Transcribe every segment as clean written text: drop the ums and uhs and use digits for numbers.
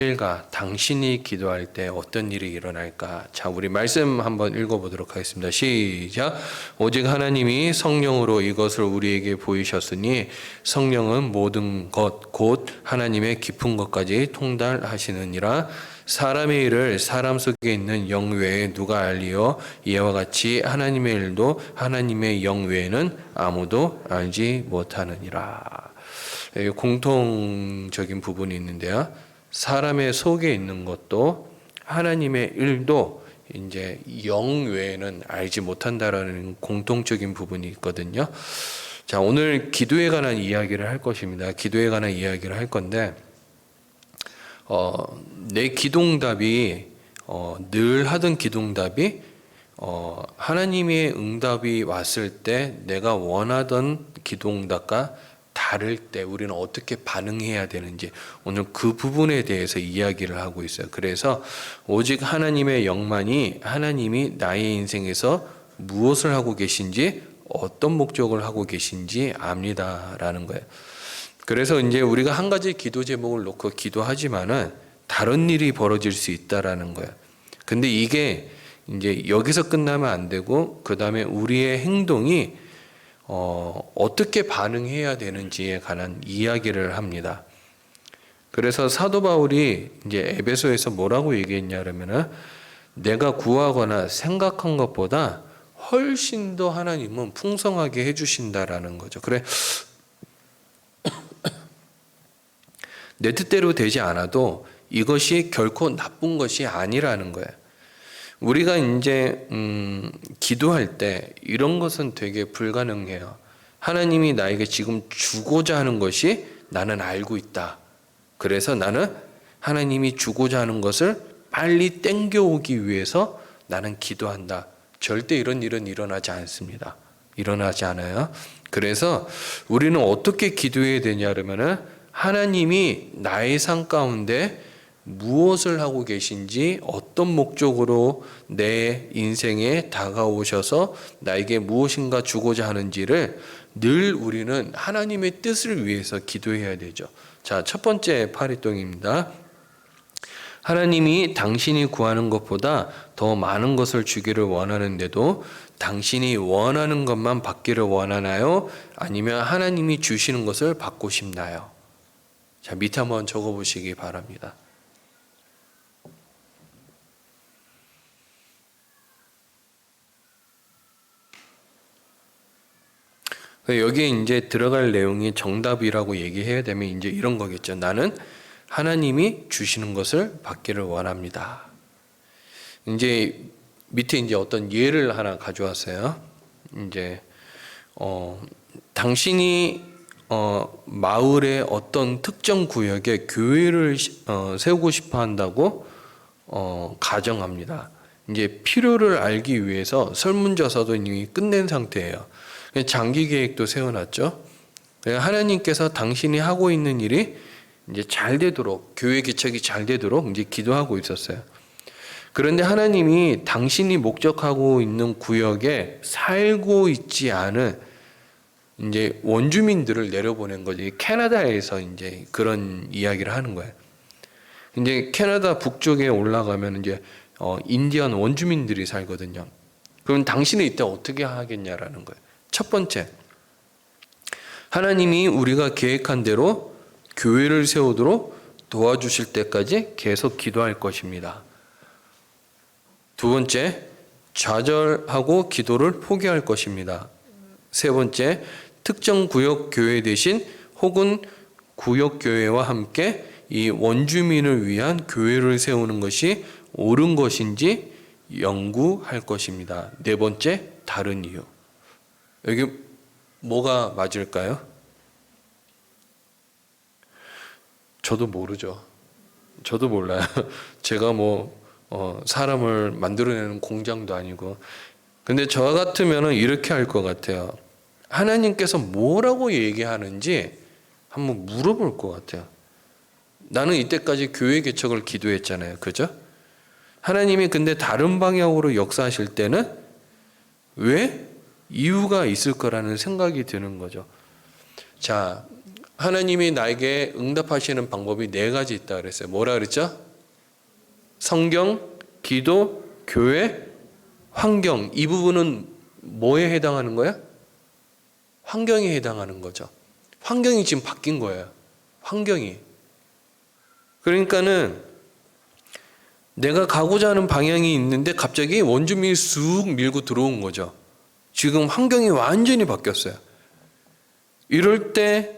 일가 당신이 기도할 때 어떤 일이 일어날까? 자, 우리 말씀 한번 읽어보도록 하겠습니다. 시작. 오직 하나님이 성령으로 이것을 우리에게 보이셨으니 성령은 모든 것 곧 하나님의 깊은 것까지 통달하시느니라. 사람의 일을 사람 속에 있는 영 외에 누가 알리요? 이와 같이 하나님의 일도 하나님의 영 외에는 아무도 알지 못하느니라. 공통적인 부분이 있는데요. 사람의 속에 있는 것도 하나님의 일도 이제 영 외에는 알지 못한다라는 공통적인 부분이 있거든요. 자, 오늘 기도에 관한 이야기를 할 것입니다. 기도에 관한 이야기를 할 건데, 내 기도응답이 늘 하던 기도응답이 하나님의 응답이 왔을 때 내가 원하던 기도응답과 다를 때 우리는 어떻게 반응해야 되는지 오늘 그 부분에 대해서 이야기를 하고 있어요. 그래서 오직 하나님의 영만이 하나님이 나의 인생에서 무엇을 하고 계신지 어떤 목적을 하고 계신지 압니다라는 거예요. 그래서 이제 우리가 한 가지 기도 제목을 놓고 기도하지만은 다른 일이 벌어질 수 있다라는 거예요. 근데 이게 이제 여기서 끝나면 안 되고 그 다음에 우리의 행동이 어떻게 반응해야 되는지에 관한 이야기를 합니다. 그래서 사도 바울이 이제 에베소에서 뭐라고 얘기했냐 그러면은 내가 구하거나 생각한 것보다 훨씬 더 하나님은 풍성하게 해주신다라는 거죠. 그래, 내 뜻대로 되지 않아도 이것이 결코 나쁜 것이 아니라는 거예요. 우리가 이제 기도할 때 이런 것은 되게 불가능해요. 하나님이 나에게 지금 주고자 하는 것이 나는 알고 있다. 그래서 나는 하나님이 주고자 하는 것을 빨리 땡겨오기 위해서 나는 기도한다. 절대 이런 일은 일어나지 않습니다. 일어나지 않아요. 그래서 우리는 어떻게 기도해야 되냐 그러면은 하나님이 나의 삶 가운데 무엇을 하고 계신지 어떤 목적으로 내 인생에 다가오셔서 나에게 무엇인가 주고자 하는지를 늘 우리는 하나님의 뜻을 위해서 기도해야 되죠. 자, 첫 번째 파리똥입니다. 하나님이 당신이 구하는 것보다 더 많은 것을 주기를 원하는데도 당신이 원하는 것만 받기를 원하나요? 아니면 하나님이 주시는 것을 받고 싶나요? 자, 밑에 한번 적어보시기 바랍니다. 여기에 이제 들어갈 내용이 정답이라고 얘기해야 되면 이제 이런 거겠죠. 나는 하나님이 주시는 것을 받기를 원합니다. 이제 밑에 이제 어떤 예를 하나 가져왔어요. 이제 당신이 마을의 어떤 특정 구역에 교회를 세우고 싶어 한다고 가정합니다. 이제 필요를 알기 위해서 설문조사도 이미 끝낸 상태예요. 장기 계획도 세워놨죠. 하나님께서 당신이 하고 있는 일이 이제 잘 되도록, 교회 개척이 잘 되도록 이제 기도하고 있었어요. 그런데 하나님이 당신이 목적하고 있는 구역에 살고 있지 않은 이제 원주민들을 내려보낸 거죠. 캐나다에서 이제 그런 이야기를 하는 거예요. 이제 캐나다 북쪽에 올라가면 이제 인디언 원주민들이 살거든요. 그럼 당신은 이때 어떻게 하겠냐라는 거예요. 첫 번째, 하나님이 우리가 계획한 대로 교회를 세우도록 도와주실 때까지 계속 기도할 것입니다. 두 번째, 좌절하고 기도를 포기할 것입니다. 세 번째, 특정 구역 교회 대신 혹은 구역 교회와 함께 이 원주민을 위한 교회를 세우는 것이 옳은 것인지 연구할 것입니다. 네 번째, 다른 이유. 여기 뭐가 맞을까요? 저도 모르죠. 저도 몰라요. 제가 사람을 만들어내는 공장도 아니고. 근데 저 같으면 이렇게 할 것 같아요. 하나님께서 뭐라고 얘기하는지 한번 물어볼 것 같아요. 나는 이때까지 교회 개척을 기도했잖아요. 그죠? 하나님이 근데 다른 방향으로 역사하실 때는 왜? 이유가 있을 거라는 생각이 드는 거죠. 자, 하나님이 나에게 응답하시는 방법이 네 가지 있다 그랬어요. 뭐라 그랬죠? 성경, 기도, 교회, 환경. 이 부분은 뭐에 해당하는 거야? 환경에 해당하는 거죠. 환경이 지금 바뀐 거예요. 환경이. 그러니까는 내가 가고자 하는 방향이 있는데 갑자기 원주민이 쑥 밀고 들어온 거죠. 지금 환경이 완전히 바뀌었어요. 이럴 때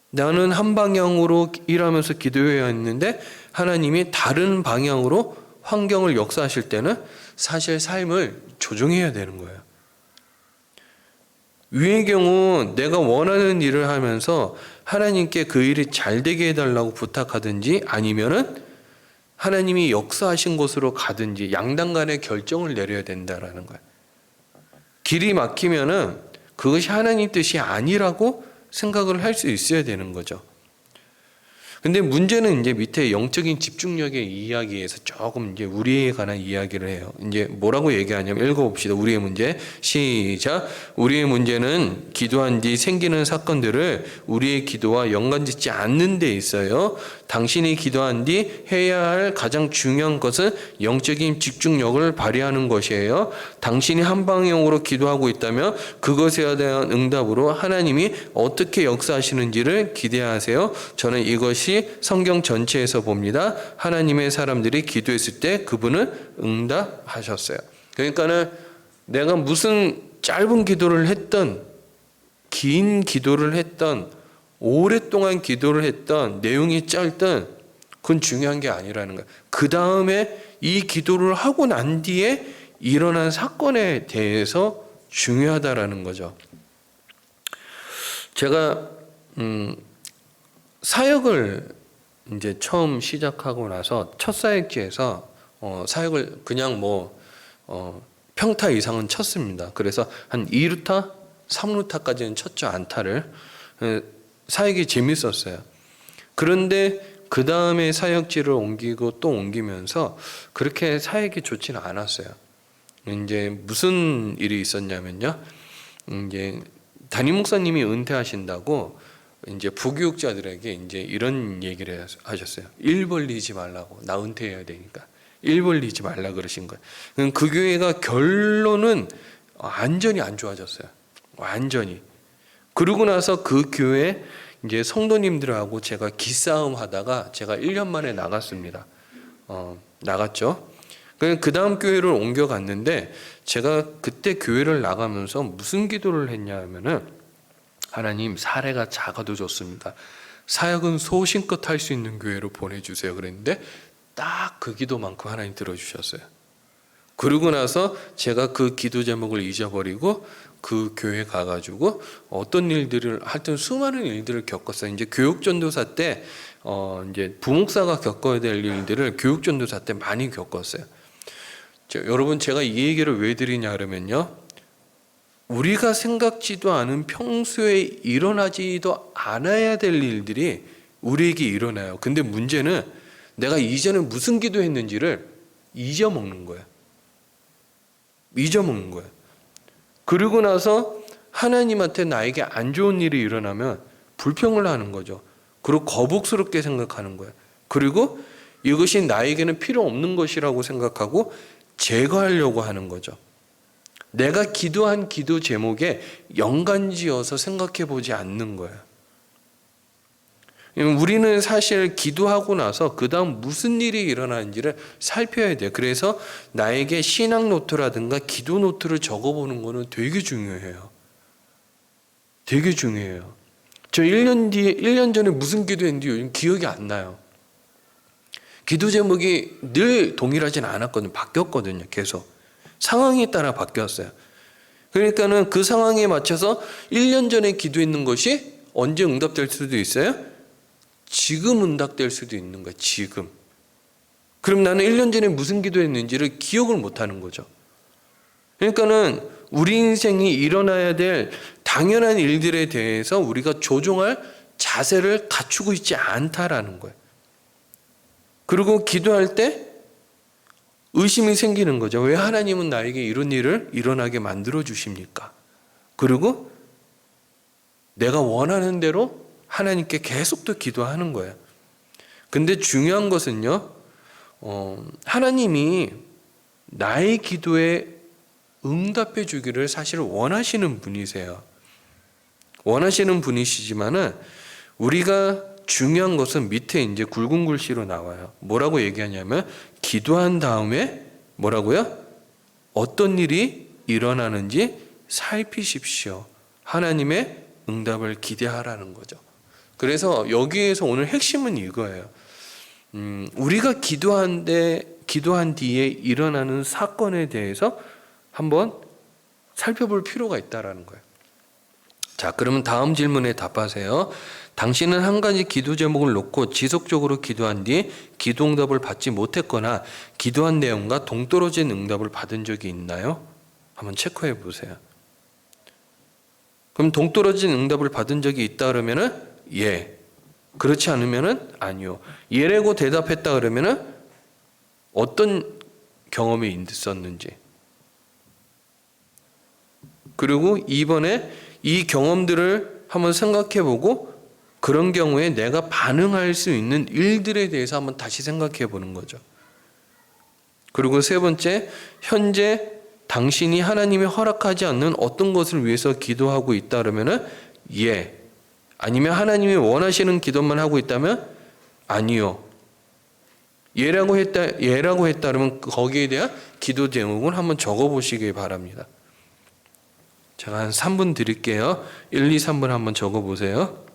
나는 한 방향으로 일하면서 기도해야 했는데 하나님이 다른 방향으로 환경을 역사하실 때는 사실 삶을 조정해야 되는 거예요. 위의 경우 내가 원하는 일을 하면서 하나님께 그 일이 잘 되게 해달라고 부탁하든지 아니면은 하나님이 역사하신 곳으로 가든지 양당 간의 결정을 내려야 된다라는 거예요. 길이 막히면은 그것이 하나님 뜻이 아니라고 생각을 할 수 있어야 되는 거죠. 근데 문제는 이제 밑에 영적인 집중력의 이야기에서 조금 이제 우리에 관한 이야기를 해요. 이제 뭐라고 얘기하냐면 읽어봅시다. 우리의 문제. 시작. 우리의 문제는 기도한 뒤 생기는 사건들을 우리의 기도와 연관짓지 않는 데 있어요. 당신이 기도한 뒤 해야 할 가장 중요한 것은 영적인 집중력을 발휘하는 것이에요. 당신이 한 방향으로 기도하고 있다면 그것에 대한 응답으로 하나님이 어떻게 역사하시는지를 기대하세요. 저는 이것이 성경 전체에서 봅니다. 하나님의 사람들이 기도했을 때 그분은 응답하셨어요. 그러니까는 내가 무슨 짧은 기도를 했던, 긴 기도를 했던, 오랫동안 기도를 했던, 내용이 짧든 그건 중요한 게 아니라는 거예요. 그 다음에 이 기도를 하고 난 뒤에 일어난 사건에 대해서 중요하다라는 거죠. 제가 사역을 이제 처음 시작하고 나서 첫 사역지에서 사역을 그냥 평타 이상은 쳤습니다. 그래서 한 2루타, 3루타까지는 쳤죠. 안타를. 사역이 재밌었어요. 그런데 그 다음에 사역지를 옮기고 또 옮기면서 그렇게 사역이 좋지는 않았어요. 이제 무슨 일이 있었냐면요. 이제 담임 목사님이 은퇴하신다고 이제 부교육자들에게 이제 이런 얘기를 하셨어요. 일 벌리지 말라고. 나 은퇴해야 되니까. 일 벌리지 말라 그러신 거예요. 그 교회가 결론은 완전히 안 좋아졌어요. 완전히. 그러고 나서 그 교회 이제 성도님들하고 제가 기싸움 하다가 제가 1년 만에 나갔습니다. 나갔죠. 그 다음 교회를 옮겨갔는데 제가 그때 교회를 나가면서 무슨 기도를 했냐 하면은 하나님 사례가 작아도 좋습니다. 사역은 소신껏 할 수 있는 교회로 보내주세요. 그랬는데 딱 그 기도만큼 하나님 들어주셨어요. 그러고 나서 제가 그 기도 제목을 잊어버리고 그 교회 가가지고 어떤 일들을 하여튼 수많은 일들을 겪었어요. 이제 교육전도사 때 이제 부목사가 겪어야 될 일들을 교육전도사 때 많이 겪었어요. 여러분 제가 이 얘기를 왜 드리냐 그러면요. 우리가 생각지도 않은 평소에 일어나지도 않아야 될 일들이 우리에게 일어나요. 근데 문제는 내가 이전에 무슨 기도했는지를 잊어먹는 거예요. 잊어먹는 거예요. 그리고 나서 하나님한테 나에게 안 좋은 일이 일어나면 불평을 하는 거죠. 그리고 거북스럽게 생각하는 거예요. 그리고 이것이 나에게는 필요 없는 것이라고 생각하고 제거하려고 하는 거죠. 내가 기도한 기도 제목에 연관지어서 생각해 보지 않는 거예요. 우리는 사실 기도하고 나서 그 다음 무슨 일이 일어나는지를 살펴야 돼요. 그래서 나에게 신앙 노트라든가 기도 노트를 적어보는 거는 되게 중요해요. 되게 중요해요. 저 1년 전에 무슨 기도했는지 요즘 기억이 안 나요. 기도 제목이 늘 동일하진 않았거든요. 바뀌었거든요. 계속. 상황에 따라 바뀌었어요. 그러니까는 그 상황에 맞춰서 1년 전에 기도했는 것이 언제 응답될 수도 있어요? 지금 응답될 수도 있는 거예요. 지금. 그럼 나는 1년 전에 무슨 기도했는지를 기억을 못하는 거죠. 그러니까는 우리 인생이 일어나야 될 당연한 일들에 대해서 우리가 조종할 자세를 갖추고 있지 않다라는 거예요. 그리고 기도할 때 의심이 생기는 거죠. 왜 하나님은 나에게 이런 일을 일어나게 만들어 주십니까? 그리고 내가 원하는 대로 하나님께 계속 또 기도하는 거예요. 근데 중요한 것은요, 하나님이 나의 기도에 응답해 주기를 사실 원하시는 분이세요. 원하시는 분이시지만은 우리가 중요한 것은 밑에 이제 굵은 글씨로 나와요. 뭐라고 얘기하냐면 기도한 다음에 뭐라고요? 어떤 일이 일어나는지 살피십시오. 하나님의 응답을 기대하라는 거죠. 그래서 여기에서 오늘 핵심은 이거예요. 우리가 기도한 뒤에 일어나는 사건에 대해서 한번 살펴볼 필요가 있다라는 거예요. 자, 그러면 다음 질문에 답하세요. 당신은 한 가지 기도 제목을 놓고 지속적으로 기도한 뒤 기도 응답을 받지 못했거나 기도한 내용과 동떨어진 응답을 받은 적이 있나요? 한번 체크해 보세요. 그럼 동떨어진 응답을 받은 적이 있다 그러면은 예. 그렇지 않으면은 아니요. 예라고 대답했다 그러면은 어떤 경험이 있었는지. 그리고 이번에 이 경험들을 한번 생각해 보고 그런 경우에 내가 반응할 수 있는 일들에 대해서 한번 다시 생각해 보는 거죠. 그리고 세 번째, 현재 당신이 하나님이 허락하지 않는 어떤 것을 위해서 기도하고 있다 그러면은 예. 아니면 하나님이 원하시는 기도만 하고 있다면 아니요. 예라고 했다 그러면 거기에 대한 기도 제목을 한번 적어 보시기 바랍니다. 제가 한 3분 드릴게요. 1, 2, 3분 한번 적어 보세요.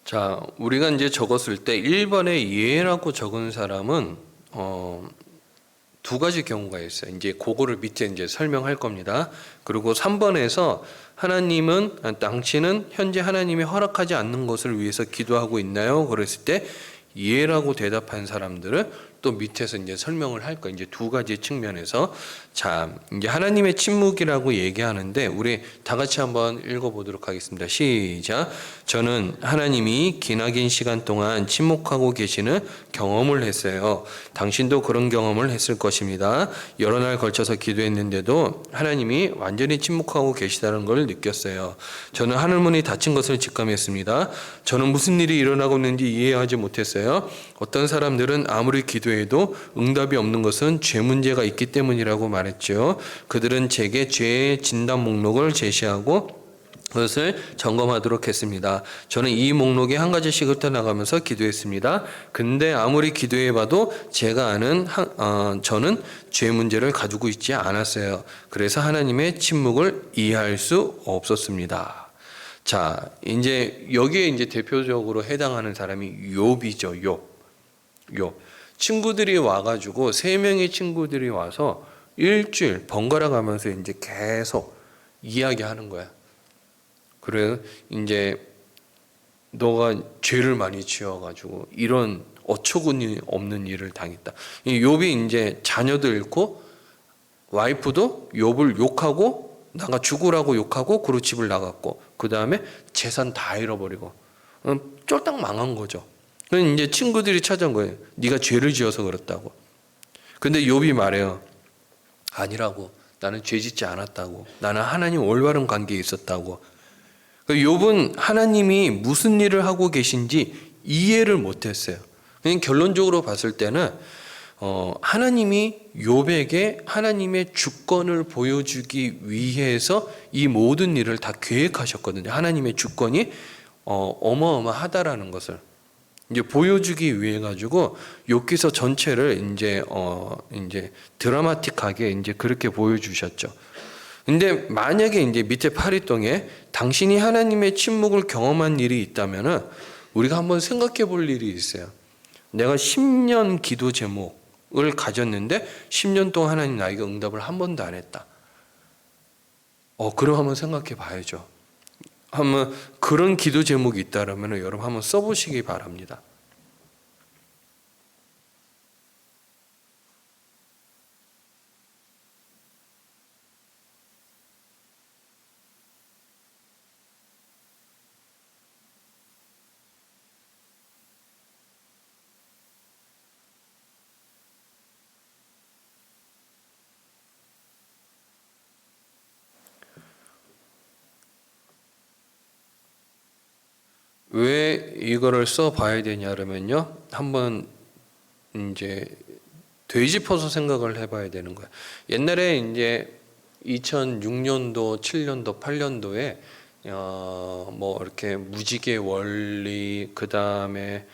자, 우리가 이제 적었을 때 1번에 예라고 적은 사람은 두 가지 경우가 있어요. 이제 그거를 밑에 이제 설명할 겁니다. 그리고 3번에서 당신은 현재 하나님이 허락하지 않는 것을 위해서 기도하고 있나요? 그랬을 때 예라고 대답한 사람들은 또 밑에서 이제 설명을 할 거예요. 이제 두 가지 측면에서. 자, 이제 하나님의 침묵이라고 얘기하는데 우리 다 같이 한번 읽어보도록 하겠습니다. 시작. 저는 하나님이 기나긴 시간 동안 침묵하고 계시는 경험을 했어요. 당신도 그런 경험을 했을 것입니다. 여러 날 걸쳐서 기도했는데도 하나님이 완전히 침묵하고 계시다는 걸 느꼈어요. 저는 하늘문이 닫힌 것을 직감했습니다. 저는 무슨 일이 일어나고 있는지 이해하지 못했어요. 어떤 사람들은 아무리 기도해도 응답이 없는 것은 죄 문제가 있기 때문이라고 말했죠. 그들은 제게 죄의 진단 목록을 제시하고 그것을 점검하도록 했습니다. 저는 이 목록에 한 가지씩 훑어나가면서 기도했습니다. 근데 아무리 기도해봐도 저는 죄 문제를 가지고 있지 않았어요. 그래서 하나님의 침묵을 이해할 수 없었습니다. 자, 이제 여기에 이제 대표적으로 해당하는 사람이 욥이죠. 욥. 친구들이 와가지고 3명의 친구들이 와서 일주일 번갈아 가면서 이제 계속 이야기하는 거야. 그래, 이제 너가 죄를 많이 지어가지고 이런 어처구니 없는 일을 당했다. 이 욥이 이제 자녀도 잃고 와이프도 욥을 욕하고 나가 죽으라고 욕하고 그리고 집을 나갔고 그 다음에 재산 다 잃어버리고 쫄딱 망한 거죠. 그래서 이제 친구들이 찾아온 거예요. 네가 죄를 지어서 그렇다고. 근데 욥이 말해요. 아니라고. 나는 죄 짓지 않았다고. 나는 하나님 올바른 관계에 있었다고. 욥은 하나님이 무슨 일을 하고 계신지 이해를 못했어요. 그냥 결론적으로 봤을 때는 하나님이 욥에게 하나님의 주권을 보여주기 위해서 이 모든 일을 다 계획하셨거든요. 하나님의 주권이 어마어마하다라는 것을 이제 보여주기 위해 가지고 욥기서 전체를 이제 드라마틱하게 이제 그렇게 보여주셨죠. 근데 만약에 이제 밑에 파리똥에 당신이 하나님의 침묵을 경험한 일이 있다면은 우리가 한번 생각해 볼 일이 있어요. 내가 10년 기도 제목을 가졌는데 10년 동안 하나님 나에게 응답을 한 번도 안 했다. 그럼 한번 생각해 봐야죠. 한번 그런 기도 제목이 있다라면 여러분 한번 써보시기 바랍니다. 왜 이거를 써 봐야 되냐 그러면요. 한번 이제 되짚어서 생각을 해 봐야 되는 거예요. 옛날에 이제 2006년도, 7년도, 8년도에 뭐 이렇게 무지개 원리 그다음에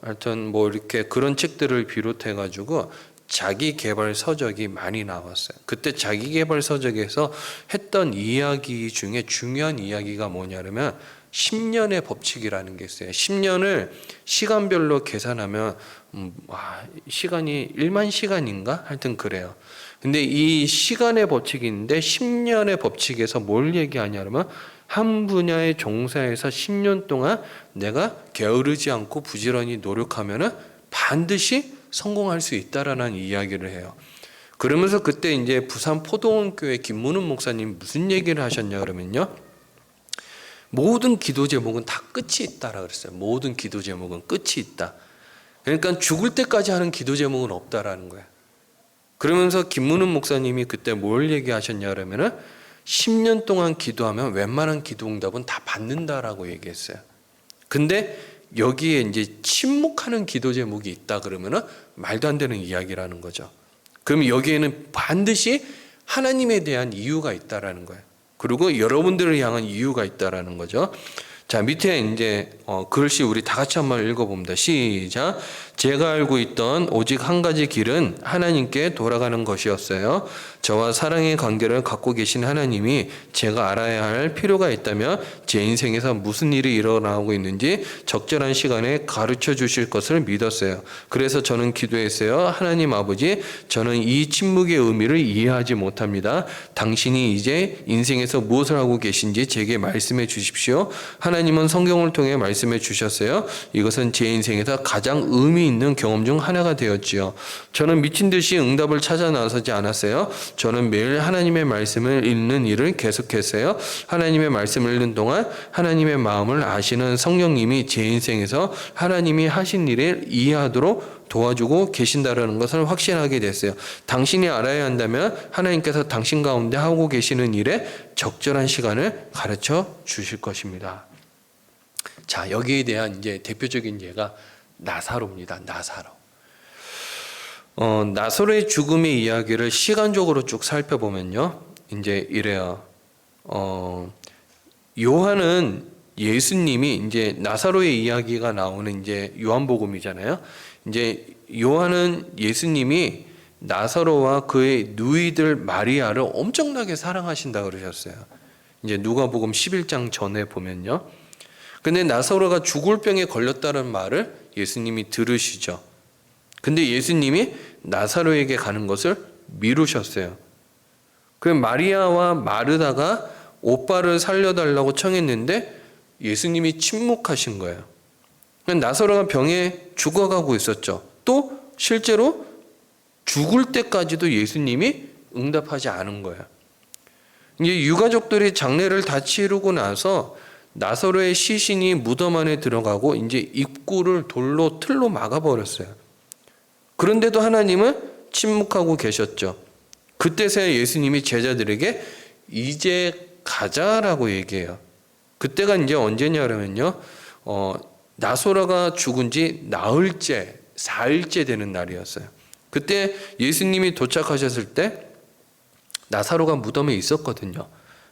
하여튼 뭐 이렇게 그런 책들을 비롯해 가지고 자기 개발 서적이 많이 나왔어요. 그때 자기 개발 서적에서 했던 이야기 중에 중요한 이야기가 뭐냐면 10년의 법칙이라는 게 있어요. 10년을 시간별로 계산하면 시간이 1만 시간인가? 하여튼 그래요. 근데 이 시간의 법칙이 있는데 10년의 법칙에서 뭘 얘기하냐면 한 분야에 종사해서 10년 동안 내가 게으르지 않고 부지런히 노력하면은 반드시 성공할 수 있다라는 이야기를 해요. 그러면서 그때 이제 부산 포도원교회 김문훈 목사님 무슨 얘기를 하셨냐 그러면요. 모든 기도 제목은 다 끝이 있다라 그랬어요. 모든 기도 제목은 끝이 있다. 그러니까 죽을 때까지 하는 기도 제목은 없다라는 거예요. 그러면서 김문훈 목사님이 그때 뭘 얘기하셨냐 그러면은 10년 동안 기도하면 웬만한 기도 응답은 다 받는다라고 얘기했어요. 근데 여기에 이제 침묵하는 기도 제목이 있다 그러면은 말도 안 되는 이야기라는 거죠. 그럼 여기에는 반드시 하나님에 대한 이유가 있다라는 거예요. 그리고 여러분들을 향한 이유가 있다라는 거죠. 자, 밑에 이제 글씨 우리 다 같이 한번 읽어봅니다. 시작. 제가 알고 있던 오직 한 가지 길은 하나님께 돌아가는 것이었어요. 저와 사랑의 관계를 갖고 계신 하나님이 제가 알아야 할 필요가 있다면 제 인생에서 무슨 일이 일어나고 있는지 적절한 시간에 가르쳐 주실 것을 믿었어요. 그래서 저는 기도했어요. 하나님 아버지, 저는 이 침묵의 의미를 이해하지 못합니다. 당신이 이제 인생에서 무엇을 하고 계신지 제게 말씀해 주십시오. 하나님은 성경을 통해 말씀해 주셨어요. 이것은 제 인생에서 가장 의미 있는 경험 중 하나가 되었지요. 저는 미친 듯이 응답을 찾아 나서지 않았어요. 저는 매일 하나님의 말씀을 읽는 일을 계속했어요. 하나님의 말씀을 읽는 동안 하나님의 마음을 아시는 성령님이 제 인생에서 하나님이 하신 일을 이해하도록 도와주고 계신다라는 것을 확신하게 됐어요. 당신이 알아야 한다면 하나님께서 당신 가운데 하고 계시는 일에 적절한 시간을 가르쳐 주실 것입니다. 자, 여기에 대한 이제 대표적인 예가 나사로입니다. 나사로. 나사로의 죽음의 이야기를 시간적으로 쭉 살펴보면요. 이제 이래요. 요한은 예수님이 이제 나사로의 이야기가 나오는 이제 요한복음이잖아요. 이제 요한은 예수님이 나사로와 그의 누이들 마리아를 엄청나게 사랑하신다 그러셨어요. 이제 누가복음 11장 전에 보면요. 근데 나사로가 죽을 병에 걸렸다는 말을 예수님이 들으시죠. 근데 예수님이 나사로에게 가는 것을 미루셨어요. 그럼 마리아와 마르다가 오빠를 살려달라고 청했는데 예수님이 침묵하신 거예요. 나사로가 병에 죽어가고 있었죠. 또 실제로 죽을 때까지도 예수님이 응답하지 않은 거예요. 이제 유가족들이 장례를 다 치르고 나서 나사로의 시신이 무덤 안에 들어가고 이제 입구를 돌로 틀로 막아버렸어요. 그런데도 하나님은 침묵하고 계셨죠. 그때서야 예수님이 제자들에게 이제 가자라고 얘기해요. 그때가 이제 언제냐 그러면요. 나사로가 죽은 지 나흘째 4일째 되는 날이었어요. 그때 예수님이 도착하셨을 때 나사로가 무덤에 있었거든요.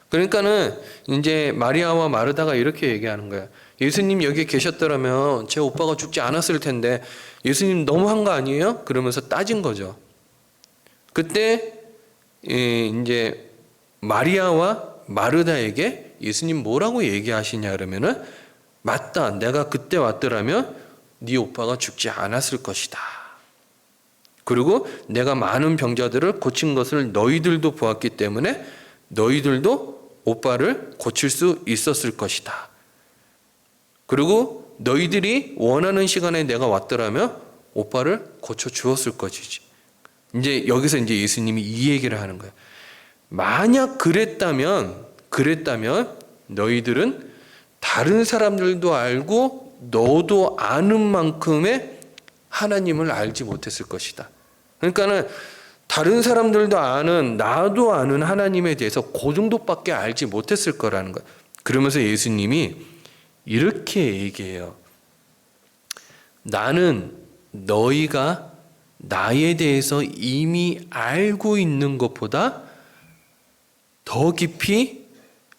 그러니까는 이제 마리아와 마르다가 이렇게 얘기하는 거예요. 예수님 여기 계셨더라면 제 오빠가 죽지 않았을 텐데 예수님 너무한 거 아니에요? 그러면서 따진 거죠. 그때 이제 마리아와 마르다에게 예수님 뭐라고 얘기하시냐 그러면은 맞다. 내가 그때 왔더라면 네 오빠가 죽지 않았을 것이다. 그리고 내가 많은 병자들을 고친 것을 너희들도 보았기 때문에 너희들도 오빠를 고칠 수 있었을 것이다. 그리고 너희들이 원하는 시간에 내가 왔더라면 오빠를 고쳐 주었을 것이지. 이제 여기서 이제 예수님이 이 얘기를 하는 거예요. 만약 그랬다면 너희들은 다른 사람들도 알고 너도 아는 만큼의 하나님을 알지 못했을 것이다. 그러니까는 다른 사람들도 아는 나도 아는 하나님에 대해서 그 정도밖에 알지 못했을 거라는 거예요. 그러면서 예수님이 이렇게 얘기해요. 나는 너희가 나에 대해서 이미 알고 있는 것보다 더 깊이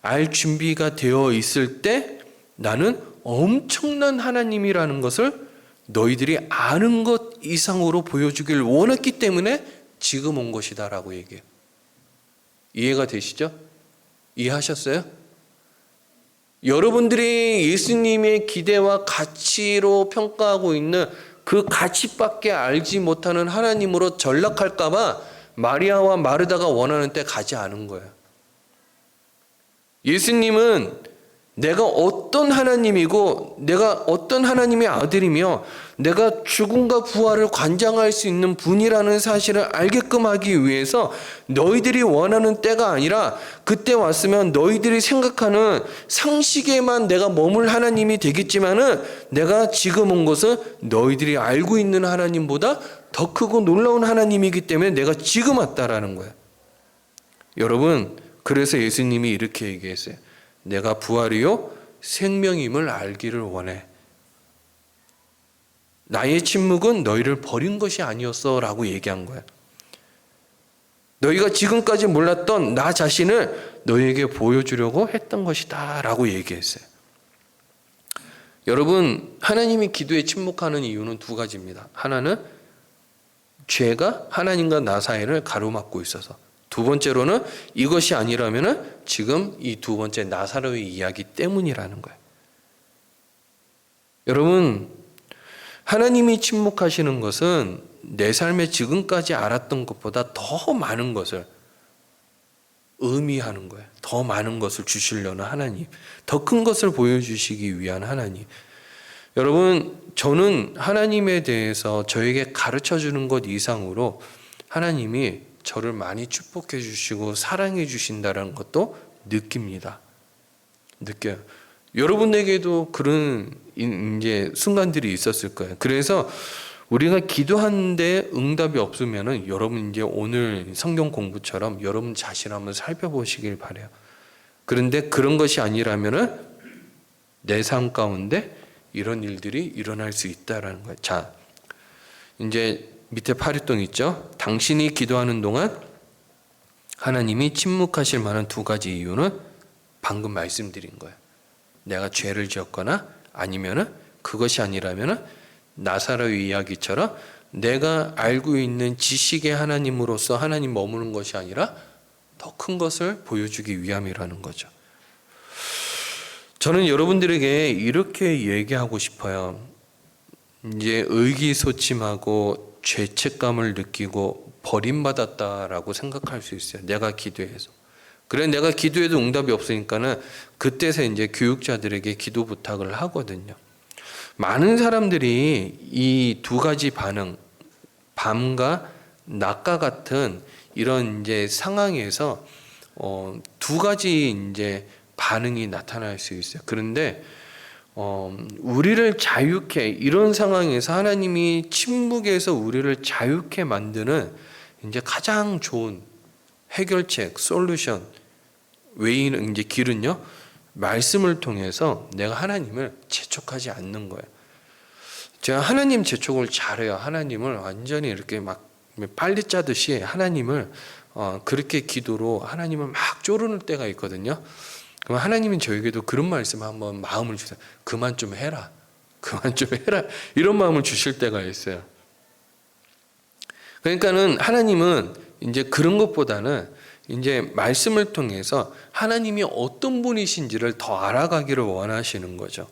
알 준비가 되어 있을 때 나는 엄청난 하나님이라는 것을 너희들이 아는 것 이상으로 보여주길 원했기 때문에 지금 온 것이다 라고 얘기해요. 이해가 되시죠? 이해하셨어요? 여러분들이 예수님의 기대와 가치로 평가하고 있는 그 가치밖에 알지 못하는 하나님으로 전락할까 봐 마리아와 마르다가 원하는 때 가지 않은 거예요. 예수님은 내가 어떤 하나님이고 내가 어떤 하나님의 아들이며 내가 죽음과 부활을 관장할 수 있는 분이라는 사실을 알게끔 하기 위해서 너희들이 원하는 때가 아니라 그때 왔으면 너희들이 생각하는 상식에만 내가 머물 하나님이 되겠지만은 내가 지금 온 것은 너희들이 알고 있는 하나님보다 더 크고 놀라운 하나님이기 때문에 내가 지금 왔다라는 거예요. 여러분, 그래서 예수님이 이렇게 얘기했어요. 내가 부활이요 생명임을 알기를 원해. 나의 침묵은 너희를 버린 것이 아니었어 라고 얘기한 거예요. 너희가 지금까지 몰랐던 나 자신을 너희에게 보여주려고 했던 것이다 라고 얘기했어요. 여러분, 하나님이 기도에 침묵하는 이유는 두 가지입니다. 하나는 죄가 하나님과 나 사이를 가로막고 있어서, 두 번째로는 이것이 아니라면 지금 이 두 번째 나사로의 이야기 때문이라는 거예요. 여러분, 하나님이 침묵하시는 것은 내 삶에 지금까지 알았던 것보다 더 많은 것을 의미하는 거예요. 더 많은 것을 주시려는 하나님, 더 큰 것을 보여주시기 위한 하나님. 여러분, 저는 하나님에 대해서 저에게 가르쳐 주는 것 이상으로 하나님이 저를 많이 축복해 주시고 사랑해 주신다는 것도 느낍니다. 느껴요. 여러분에게도 그런 이제 순간들이 있었을 거예요. 그래서 우리가 기도하는데 응답이 없으면은 여러분 이제 오늘 성경 공부처럼 여러분 자신 한번 살펴보시길 바래요. 그런데 그런 것이 아니라면은 내 삶 가운데 이런 일들이 일어날 수 있다라는 거예요. 자, 이제 밑에 파리똥 있죠? 당신이 기도하는 동안 하나님이 침묵하실 만한 두 가지 이유는 방금 말씀드린 거예요. 내가 죄를 지었거나 아니면은 그것이 아니라면은 나사로의 이야기처럼 내가 알고 있는 지식의 하나님으로서 하나님 머무는 것이 아니라 더 큰 것을 보여주기 위함이라는 거죠. 저는 여러분들에게 이렇게 얘기하고 싶어요. 이제 의기소침하고 죄책감을 느끼고 버림받았다라고 생각할 수 있어요. 내가 기도해서. 그래, 내가 기도해도 응답이 없으니까는 그때서 이제 교육자들에게 기도 부탁을 하거든요. 많은 사람들이 이 두 가지 반응, 밤과 낮과 같은 이런 이제 상황에서 두 가지 이제 반응이 나타날 수 있어요. 그런데 우리를 자유케, 이런 상황에서 하나님이 침묵에서 우리를 자유케 만드는 이제 가장 좋은 해결책, 솔루션, 웨이는 이제 길은요, 말씀을 통해서 내가 하나님을 재촉하지 않는 거예요. 제가 하나님 재촉을 잘해요. 하나님을 완전히 이렇게 막 빨리 짜듯이 하나님을 그렇게 기도로 하나님을 막 쪼르는 때가 있거든요. 그럼 하나님은 저에게도 그런 말씀 한번 마음을 주세요. 그만 좀 해라. 그만 좀 해라. 이런 마음을 주실 때가 있어요. 그러니까는 하나님은 이제 그런 것보다는 이제 말씀을 통해서 하나님이 어떤 분이신지를 더 알아가기를 원하시는 거죠.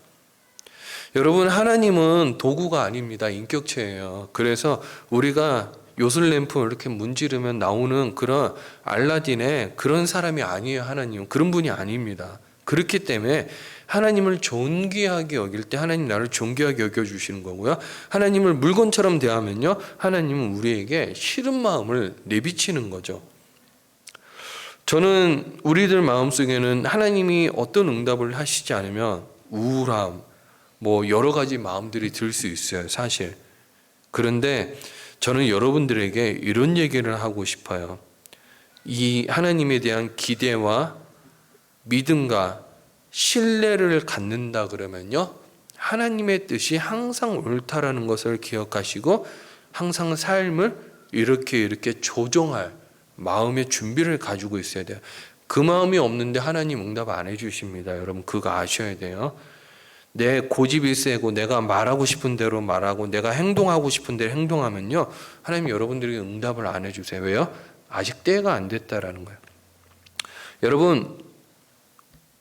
여러분, 하나님은 도구가 아닙니다. 인격체예요. 그래서 우리가 요술램프 이렇게 문지르면 나오는 그런 알라딘의 그런 사람이 아니에요. 하나님은 그런 분이 아닙니다. 그렇기 때문에 하나님을 존귀하게 여길 때 하나님 나를 존귀하게 여겨주시는 거고요. 하나님을 물건처럼 대하면요, 하나님은 우리에게 싫은 마음을 내비치는 거죠. 저는 우리들 마음속에는 하나님이 어떤 응답을 하시지 않으면 우울함, 뭐 여러 가지 마음들이 들 수 있어요, 사실. 그런데 저는 여러분들에게 이런 얘기를 하고 싶어요. 이 하나님에 대한 기대와 믿음과 신뢰를 갖는다 그러면요, 하나님의 뜻이 항상 옳다라는 것을 기억하시고 항상 삶을 이렇게 조정할 마음의 준비를 가지고 있어야 돼요. 그 마음이 없는데 하나님 응답 안 해주십니다. 여러분, 그거 아셔야 돼요. 내 고집이 세고 내가 말하고 싶은 대로 말하고 내가 행동하고 싶은 대로 행동하면요, 하나님 여러분들에게 응답을 안 해주세요. 왜요? 아직 때가 안 됐다라는 거예요. 여러분,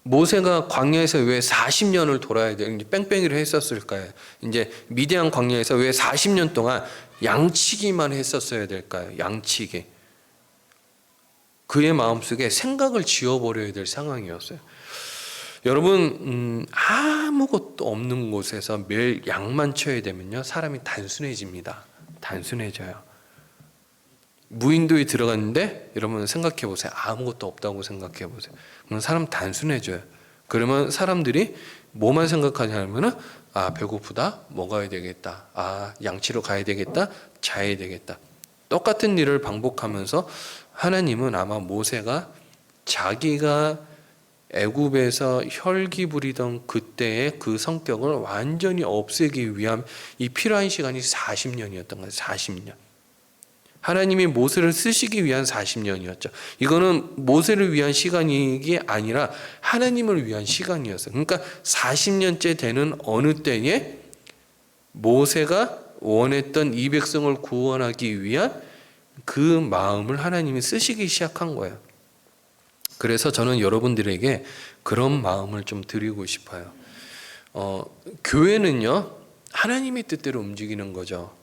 모세가 광야에서 왜 40년을 돌아야 돼? 뺑뺑이를 했었을까요? 이제 미디안 광야에서 왜 40년 동안 양치기만 했었어야 될까요? 양치기. 그의 마음속에 생각을 지워버려야 될 상황이었어요. 여러분, 아무것도 없는 곳에서 매일 양만 쳐야 되면요, 사람이 단순해집니다. 단순해져요. 무인도에 들어갔는데 여러분 생각해 보세요. 아무것도 없다고 생각해 보세요. 그럼 사람 단순해져요. 그러면 사람들이 뭐만 생각하냐면은, 배고프다, 먹어야 되겠다, 양치러 가야 되겠다, 자야 되겠다. 똑같은 일을 반복하면서 하나님은 아마 모세가 자기가 애굽에서 혈기 부리던 그때의 그 성격을 완전히 없애기 위한 이 필요한 시간이 40년이었던 거예요. 40년. 하나님이 모세를 쓰시기 위한 40년이었죠. 이거는 모세를 위한 시간이 아니라 하나님을 위한 시간이었어요. 그러니까 40년째 되는 어느 때에 모세가 원했던 이 백성을 구원하기 위한 그 마음을 하나님이 쓰시기 시작한 거예요. 그래서 저는 여러분들에게 그런 마음을 좀 드리고 싶어요. 교회는요, 하나님의 뜻대로 움직이는 거죠.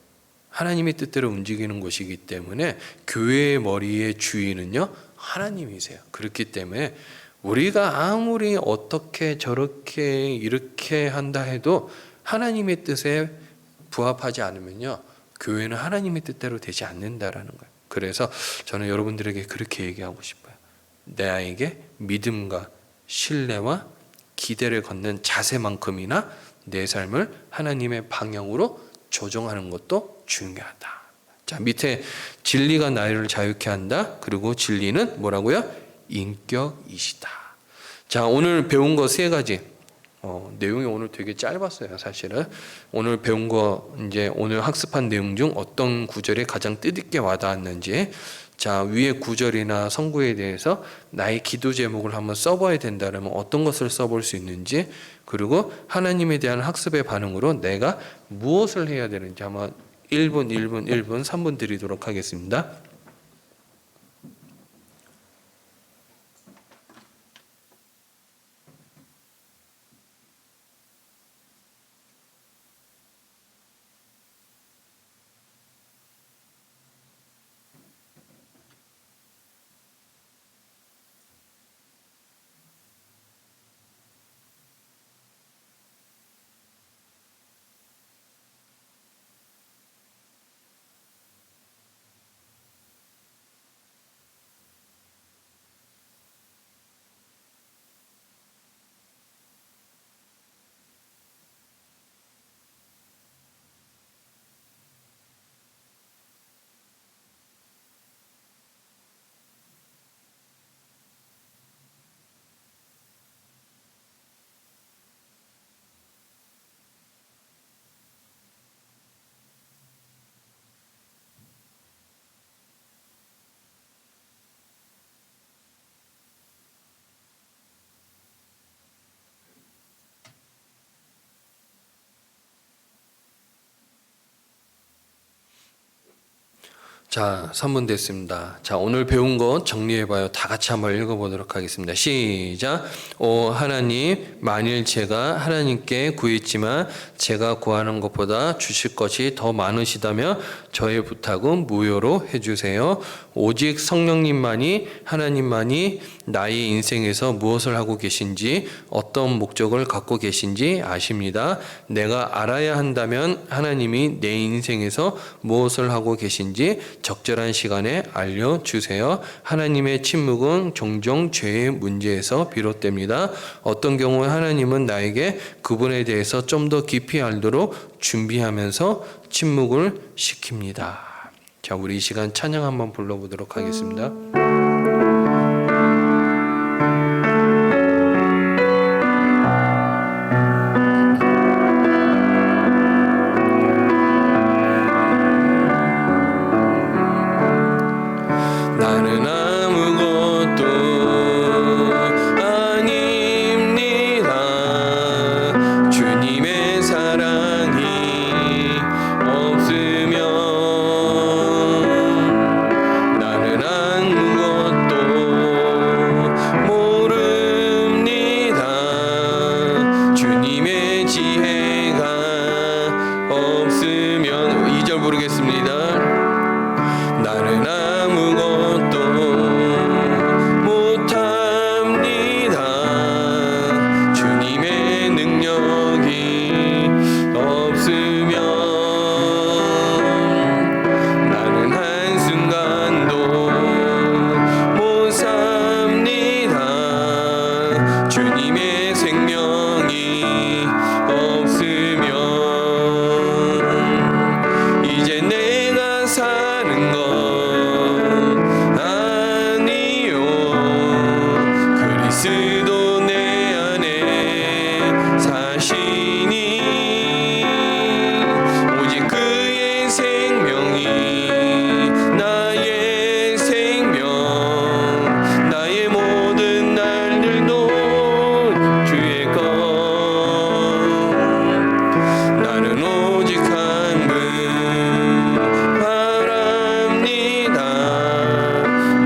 하나님의 뜻대로 움직이는 곳이기 때문에 교회의 머리의 주인은요, 하나님이세요. 그렇기 때문에 우리가 아무리 어떻게 저렇게 이렇게 한다 해도 하나님의 뜻에 부합하지 않으면요, 교회는 하나님의 뜻대로 되지 않는다라는 거예요. 그래서 저는 여러분들에게 그렇게 얘기하고 싶어요. 나에게 믿음과 신뢰와 기대를 걷는 자세만큼이나 내 삶을 하나님의 방향으로 조정하는 것도 중요하다. 자, 밑에 진리가 나를 자유케 한다. 그리고 진리는 뭐라고요? 인격이시다. 자, 오늘 배운 거 세 가지. 내용이 오늘 되게 짧았어요, 사실은. 오늘 배운 거, 이제 오늘 학습한 내용 중 어떤 구절이 가장 뜻있게 와닿았는지, 자, 위에 구절이나 성구에 대해서 나의 기도 제목을 한번 써봐야 된다면 어떤 것을 써볼 수 있는지, 그리고 하나님에 대한 학습의 반응으로 내가 무엇을 해야 되는지 한번 1분, 1분, 1분, 3분 드리도록 하겠습니다. 자, 3분 됐습니다. 자, 오늘 배운 거 정리해봐요. 다 같이 한번 읽어보도록 하겠습니다. 시작. 오 하나님, 만일 제가 하나님께 구했지만 제가 구하는 것보다 주실 것이 더 많으시다면 저의 부탁은 무효로 해주세요. 오직 성령님만이, 하나님만이 나의 인생에서 무엇을 하고 계신지, 어떤 목적을 갖고 계신지 아십니다. 내가 알아야 한다면 하나님이 내 인생에서 무엇을 하고 계신지 적절한 시간에 알려주세요. 하나님의 침묵은 종종 죄의 문제에서 비롯됩니다. 어떤 경우에 하나님은 나에게 그분에 대해서 좀 더 깊이 알도록 준비하면서 침묵을 시킵니다. 자, 우리 이 시간 찬양 한번 불러보도록 하겠습니다. 나는 아무것도 아닙니다. 주님의 사랑이 없으면 나는 아무것도 모릅니다. 주님의 지혜가 없으면 2절 부르겠습니다. 나는 아무것도 못합니다. 주님의 능력이 없으면 나는 한순간도 못 삽니다. 주님의 생명이 없으면 이제 내가 사는 것 아니요. 그리스도 내 안에 사시니 오직 그의 생명이 나의 생명, 나의 모든 날들도 주의 것. 나는 오직 한 분 바랍니다.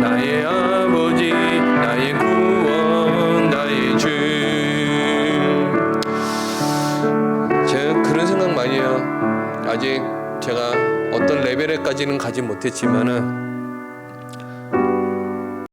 나의 아버지, 나의 구원, 나의 주. 제가 그런 생각 많이 해요. 아직 제가 어떤 레벨에까지는 가지 못했지만은